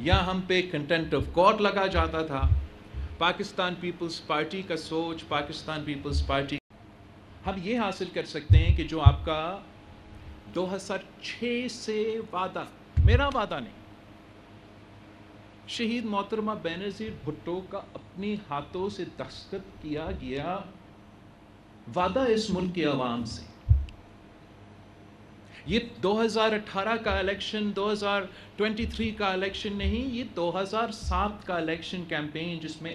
یا ہم پہ کنٹینٹ آف کورٹ لگا جاتا تھا. پاکستان پیپلز پارٹی کا سوچ، پاکستان پیپلز پارٹی، ہم یہ حاصل کر سکتے ہیں کہ جو آپ کا 2006 سے وعدہ، میرا وعدہ نہیں، شہید محترمہ بینظیر بھٹو کا اپنی ہاتھوں سے دستخط کیا گیا وعدہ اس ملک کے عوام سے، یہ 2018 کا الیکشن، 2023 کا الیکشن نہیں، یہ 2007 کا الیکشن کیمپین، جس میں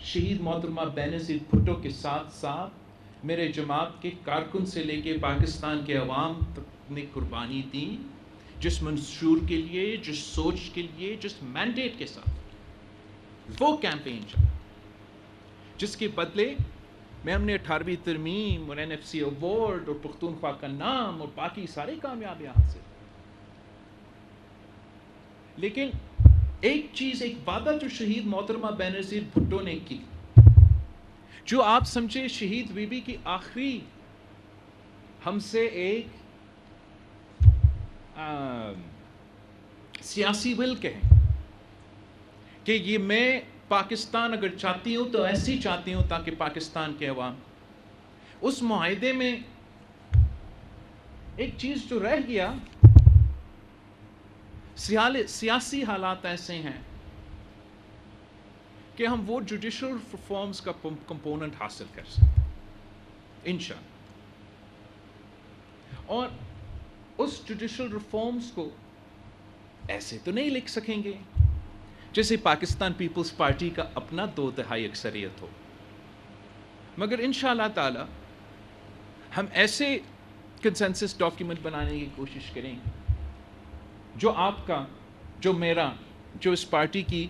شہید محترمہ بینظیر بھٹو کے ساتھ ساتھ میرے جماعت کے کارکن سے لے کے پاکستان کے عوام تک نے قربانی دی، جس منشور کے لیے، جس سوچ کے لیے، جس مینڈیٹ کے ساتھ وہ کیمپین چلا، جس کے بدلے میں ہم نے 18ویں ترمیم اور NFC ایوارڈ اور پختونخوا کا نام اور باقی سارے کامیابیاں حاصل. لیکن ایک چیز، ایک وعدہ جو شہید محترمہ بینظیر بھٹو نے کی، جو آپ سمجھے شہید بی بی کی آخری ہم سے ایک سیاسی ول کہیں کہ یہ میں پاکستان اگر چاہتی ہوں تو ایسی چاہتی ہوں تاکہ پاکستان کے عوام، اس معاہدے میں ایک چیز جو رہ گیا، سیاسی حالات ایسے ہیں کہ ہم وہ جوڈیشل ریفارمز کا کمپوننٹ حاصل کر سکتے ہیں انشاءاللہ، اور اس جوڈیشل ریفارمز کو ایسے تو نہیں لکھ سکیں گے جیسے پاکستان پیپلز پارٹی کا اپنا 2/3 اکثریت ہو، مگر انشاءاللہ تعالی ہم ایسے کنسنسس ڈاکیومنٹ بنانے کی کوشش کریں گے جو آپ کا، جو میرا، جو اس پارٹی کی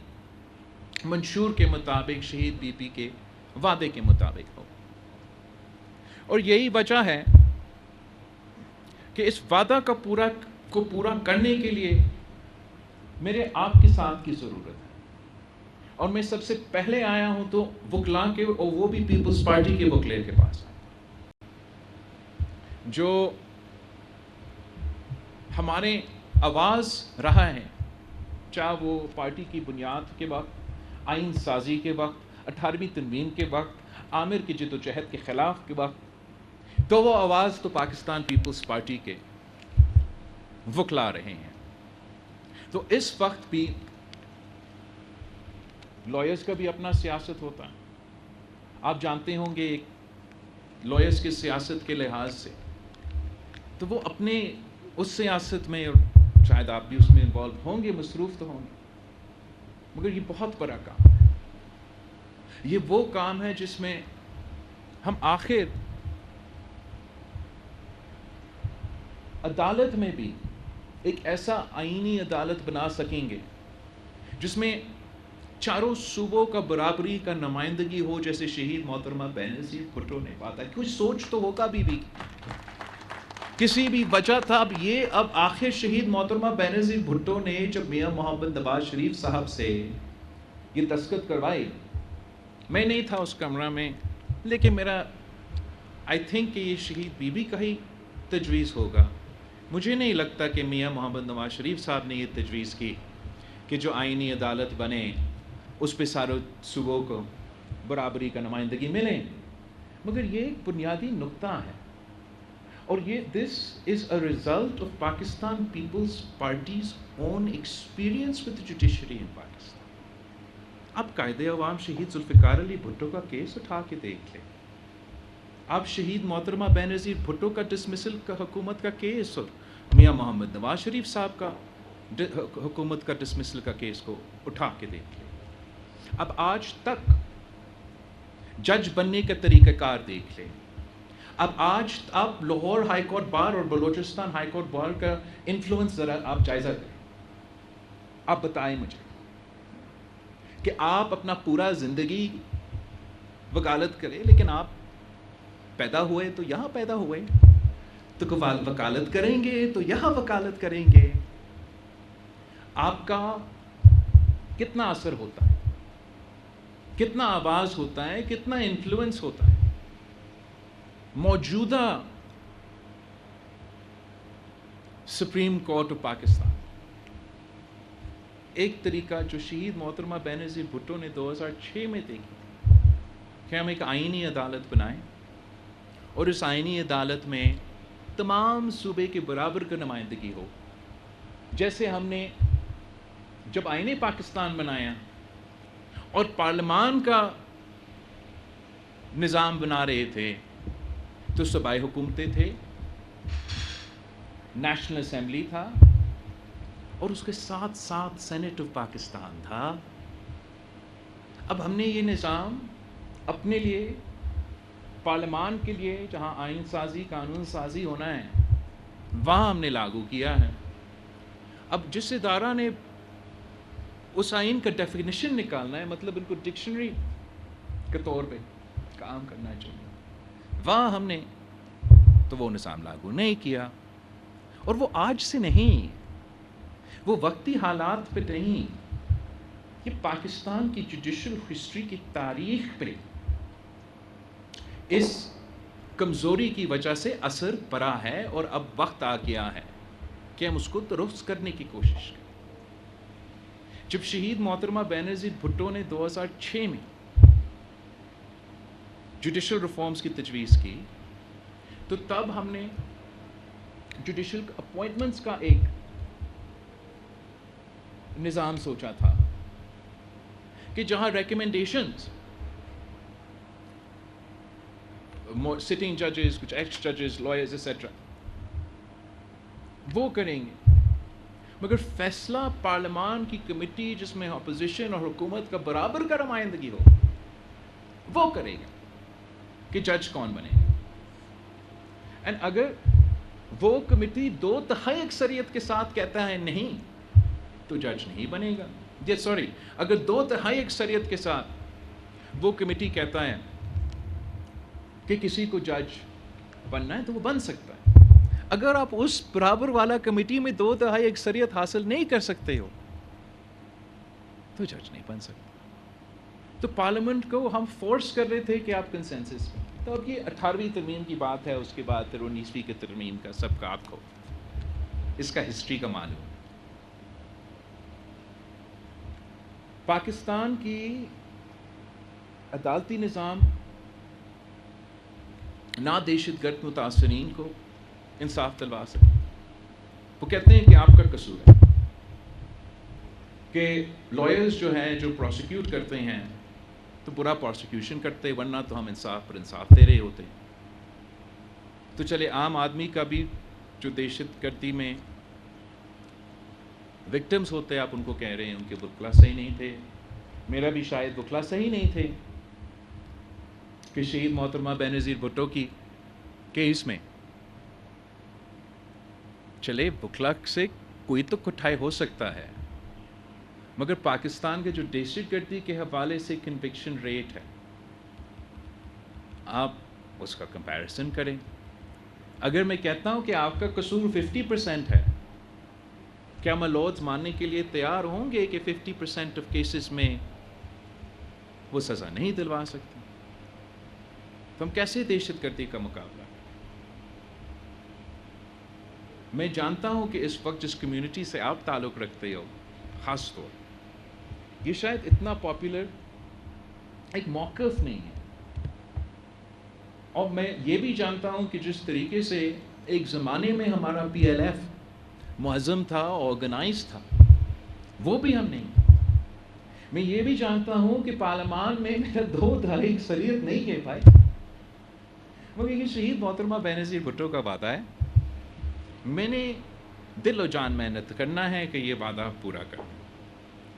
منشور کے مطابق، شہید بی پی کے وعدے کے مطابق ہو. اور یہی وجہ ہے کہ اس وعدہ کا پورا کرنے کے لیے میرے آپ کے ساتھ کی ضرورت ہے. اور میں سب سے پہلے آیا ہوں تو وکلاء کے، اور وہ بھی پیپلز پارٹی کے وکلے کے پاس، جو ہمارے آواز رہا ہے، چاہے وہ پارٹی کی بنیاد کے وقت، آئین سازی کے وقت، 18ویں ترمیم کے وقت، عامر کی جد و جہد کے خلاف کے وقت، تو وہ آواز تو پاکستان پیپلز پارٹی کے وکلا رہے ہیں. تو اس وقت بھی لائرز کا بھی اپنا سیاست ہوتا ہے. آپ جانتے ہوں گے لائرز کی سیاست کے لحاظ سے تو وہ اپنے اس سیاست میں، اور شاید آپ بھی اس میں انوالو ہوں گے، مصروف تو ہوں گے، مگر یہ بہت بڑا کام ہے. یہ وہ کام ہے جس میں ہم آخر عدالت میں بھی ایک ایسا آئینی عدالت بنا سکیں گے جس میں چاروں صوبوں کا برابری کا نمائندگی ہو، جیسے شہید محترمہ بینظیر بھٹو نے بات ہے. کچھ سوچ تو ہوگا بھی کسی بھی وجہ تھا. اب آخر شہید محترمہ بینظیر بھٹو نے جب میاں محمد نواز شریف صاحب سے یہ دستخط کروائی، میں نہیں تھا اس کمرہ میں، لیکن میرا آئی تھنک کہ یہ شہید بی بی کا ہی تجویز ہوگا. مجھے نہیں لگتا کہ میاں محمد نواز شریف صاحب نے یہ تجویز کی کہ جو آئینی عدالت بنے اس پہ سارے صوبوں کو برابری کا نمائندگی ملے، مگر یہ ایک بنیادی نقطہ ہے. اور یہ this is a result of Pakistan Peoples Party's own experience with judiciary in Pakistan. آپ قائد عوام شہید ذوالفقار علی بھٹو کا کیس اٹھا کے دیکھ لیں، آپ شہید محترمہ بینظیر بھٹو کا ڈسمسل کا حکومت کا کیس، اور میاں محمد نواز شریف صاحب کا حکومت کا ڈسمسل کا کیس کو اٹھا کے دیکھ لیں. اب آج تک جج بننے کا طریقہ کار دیکھ لیں. اب آپ لاہور ہائی کورٹ بار اور بلوچستان ہائی کورٹ بار کا انفلوئنس ذرا آپ جائزہ کریں. آپ بتائیں مجھے کہ آپ اپنا پورا زندگی وکالت کریں، لیکن آپ پیدا ہوئے تو یہاں پیدا ہوئے، تو وکالت کریں گے تو یہاں وکالت کریں گے. آپ کا کتنا اثر ہوتا ہے، کتنا آواز ہوتا ہے، کتنا انفلوئنس ہوتا ہے. موجودہ سپریم کورٹ آف پاکستان ایک طریقہ جو شہید محترمہ بینظیر بھٹو نے 2006 میں دیکھی کہ ہم ایک آئینی عدالت بنائیں اور اس آئینی عدالت میں تمام صوبے کے برابر کا نمائندگی ہو. جیسے ہم نے جب آئین پاکستان بنایا اور پارلیمان کا نظام بنا رہے تھے تو صوبائی حکومتیں تھے, نیشنل اسمبلی تھا اور اس کے ساتھ ساتھ سینٹ آف پاکستان تھا. اب ہم نے یہ نظام اپنے لیے, پارلیمان کے لیے جہاں آئین سازی قانون سازی ہونا ہے وہاں ہم نے لاگو کیا ہے. اب جس ادارہ نے اس آئین کا ڈیفینیشن نکالنا ہے, مطلب ان کو ڈکشنری کے طور پہ کام کرنا چاہیے, وہاں ہم نے تو وہ نظام لاگو نہیں کیا. اور وہ آج سے نہیں, وہ وقتی حالات پہ نہیں, یہ پاکستان کی جوڈیشل ہسٹری کی تاریخ پہ اس کمزوری کی وجہ سے اثر پڑا ہے. اور اب وقت آ گیا ہے کہ ہم اس کو درست کرنے کی کوشش کریں. جب شہید محترمہ بینظیر بھٹو نے 2006 میں جوڈیشل ریفارمز کی تجویز کی تو تب ہم نے جوڈیشل اپوائنٹمنٹس کا ایک نظام سوچا تھا کہ جہاں ریکمنڈیشنز سٹنگ ججز, کچھ ایکس ججز, لائرز ایٹسٹرا وہ کریں گے, مگر فیصلہ پارلیمان کی کمیٹی جس میں اپوزیشن اور حکومت کا برابر کا نمائندگی ہو وہ کرے گا کہ جج کون بنے گا. اینڈ اگر وہ کمیٹی 2/3 اکثریت کے ساتھ کہتا ہے نہیں تو جج نہیں بنے گا. اگر 2/3 اکثریت کے ساتھ وہ کمیٹی کہتا ہے کہ کسی کو جج بننا ہے تو وہ بن سکتا ہے. اگر آپ اس برابر والا کمیٹی میں 2/3 اکثریت حاصل نہیں کر سکتے ہو تو جج نہیں بن سکتے. تو پارلیمنٹ کو ہم فورس کر رہے تھے کہ آپ کنسنسس میں. تو اب یہ 18ویں ترمیم کی بات ہے, اس کے بعد پھر 19ویں کی ترمیم کا, سب کا آپ کو اس کا ہسٹری کا معلوم. پاکستان کی عدالتی نظام نہ دہشت گرد متاثرین کو انصاف دلوا سکے. وہ کہتے ہیں کہ آپ کا قصور ہے کہ لائرز جو ہیں جو پروسیکیوٹ کرتے ہیں تو برا پروسیکیوشن کرتے, ورنہ تو ہم انصاف پر انصاف دے رہے ہوتے. تو چلے عام آدمی کا بھی جو دہشت گردی میں وکٹمز ہوتے, آپ ان کو کہہ رہے ہیں ان کے وکلا صحیح نہیں تھے, میرا بھی شاید وکلا صحیح نہیں تھے کہ شہید محترمہ بینظیر بھٹو کی کیس میں چلے وکلا سے کوئی تو کٹھائی ہو سکتا ہے, مگر پاکستان کے جو دہشت گردی کے حوالے سے کنوکشن ریٹ ہے آپ اس کا کمپیریزن کریں. اگر میں کہتا ہوں کہ آپ کا قصور 50% ہے, کیا ملوث ماننے کے لیے تیار ہوں گے کہ 50% آف کیسز میں وہ سزا نہیں دلوا سکتے؟ تو ہم کیسے دہشت گردی کا مقابلہ؟ میں جانتا ہوں کہ اس وقت جس کمیونٹی سے آپ تعلق رکھتے ہو, خاص طور یہ شاید اتنا پاپولر ایک موقف نہیں ہے, اور میں یہ بھی جانتا ہوں کہ جس طریقے سے ایک زمانے میں ہمارا PLF معظم تھا, آرگنائز تھا, وہ بھی ہم نہیں. میں یہ بھی جانتا ہوں کہ پارلیمان میں میرا 2/3 اکثریت نہیں کہہ پائی, مگر یہ شہید محترمہ بینظیر بھٹو کا وعدہ ہے, میں نے دل و جان محنت کرنا ہے کہ یہ وعدہ پورا کروں.